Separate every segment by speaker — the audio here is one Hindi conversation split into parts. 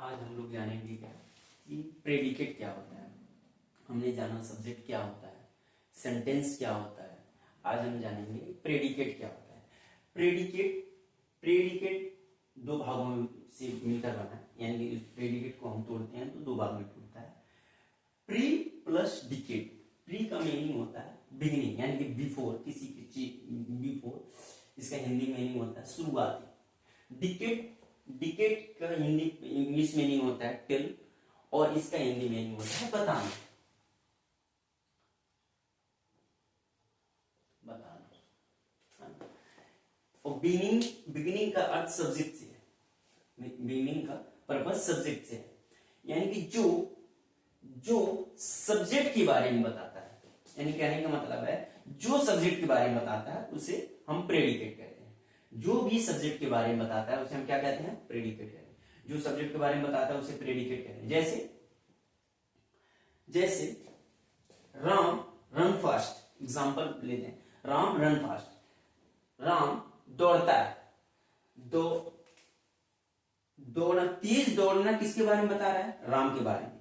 Speaker 1: आज हम लोग जानेंगे क्या कि प्रेडिकेट क्या होता है। हमने जाना सब्जेक्ट क्या होता है, सेंटेंस क्या होता है। आज हम जानेंगे प्रेडिकेट क्या होता है। प्रेडिकेट प्रेडिकेट दो भागों में से मिलकर बना है, यानी कि इस प्रेडिकेट को हम तोड़ते हैं तो दो भाग में टूटता है। Pre plus decade. प्री का मीनिंग होता है बिगिनिंग, यानी कि बिफोर, किसी की चीज बिफोर। इसका हिंदी मीनिंग होता है शुरुआती। डिकेट डिकेट का हिंदी इंग्लिश मीनिंग होता है टिल, और इसका हिंदी मीनिंग होता है बताना। और बिगिनिंग बिगिनिंग का अर्थ सब्जेक्ट से है। बिगिनिंग का पर्पस सब्जेक्ट से है, यानी कि जो सब्जेक्ट के बारे में बताता है, यानी कहने का मतलब है जो सब्जेक्ट के बारे में बताता है उसे हम प्रेडिकेट कहते हैं। जो भी सब्जेक्ट के बारे में बताता है उसे हम क्या कहते हैं? प्रेडिकेट कहते हैं। जो सब्जेक्ट के बारे में बताता है उसे प्रेडिकेट कहते हैं। जैसे राम रन फास्ट, एग्जांपल लेते हैं। राम रन फास्ट, राम दौड़ता है। दौड़ना, तेज दौड़ना किसके बारे में बता रहा है? राम के बारे में।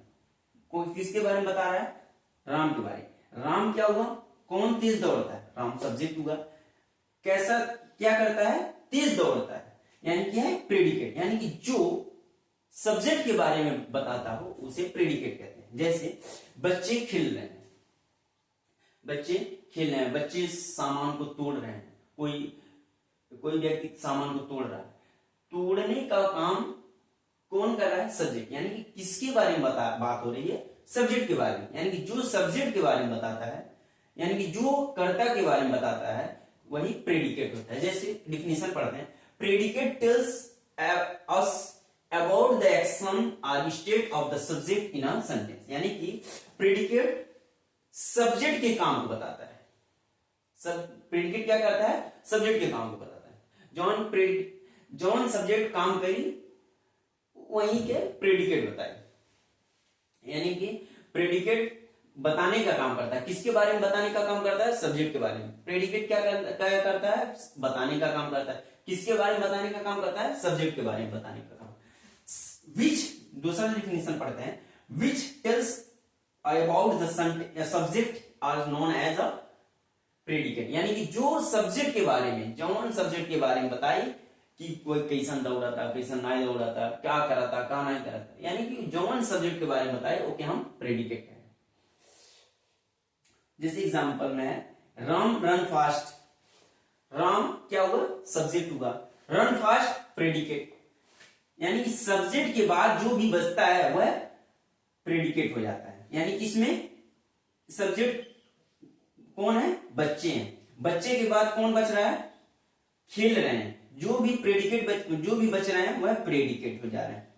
Speaker 1: कोई किसके बारे में बता रहा है? राम के बारे में। राम क्या हुआ? कौन तेज दौड़ता है? राम सब्जेक्ट हुआ। कैसा, क्या करता है? तेज दौड़ता है, यानी क्या है? प्रेडिकेट। यानी कि जो सब्जेक्ट के बारे में बताता हो उसे प्रेडिकेट कहते हैं। जैसे बच्चे खेल रहे हैं, बच्चे सामान को तोड़ रहे हैं। कोई व्यक्ति सामान को तोड़ रहा है। तोड़ने का काम कौन कर रहा है? सब्जेक्ट। यानी कि किसके बारे में बात हो रही है? सब्जेक्ट के बारे में। यानी कि जो सब्जेक्ट के बारे में बताता है, यानी कि जो कर्ता के बारे में बताता है, वही प्रेडिकेट होता है। जैसे डिफिनेशन पढ़ते हैं। Predicate tells us about the action और state of the subject in a sentence. यानी कि प्रेडिकेट सब्जेक्ट के काम को बताता है। प्रेडिकेट क्या करता है? सब्जेक्ट के काम को बताता है। जॉन सब्जेक्ट काम करी वही के प्रेडिकेट बताए। यानी कि प्रेडिकेट बताने का काम करता है। किसके बारे में बताने का काम करता है? सब्जेक्ट के बारे में। प्रेडिकेट क्या करता है? बताने का काम करता है। किसके बारे में बताने का काम करता है? सब्जेक्ट के बारे में बताने का काम। विच, दूसरा डिफिनेशन पढ़ते हैं। Which tells about the subject are known as a predicate. यानी कि जो सब्जेक्ट के बारे में, जौन सब्जेक्ट के बारे में बताई कि कोई कैसन दौड़ा था, कैसन नहीं दौड़ा था, क्या करा था, क्या नहीं करा था, यानी कि जौन सब्जेक्ट के बारे में बताए ओके हम प्रेडिकेट कहें। जैसे एग्जांपल में है राम रन फास्ट। राम क्या हुआ? सब्जेक्ट हुआ। रन फास्ट प्रेडिकेट, यानी कि सब्जेक्ट के बाद जो भी बचता है वह प्रेडिकेट हो जाता है। यानी इसमें सब्जेक्ट कौन है? बच्चे हैं। बच्चे के बाद कौन बच रहा है? खेल रहे हैं। जो भी बच रहे हैं वह प्रेडिकेट हो जा रहे हैं।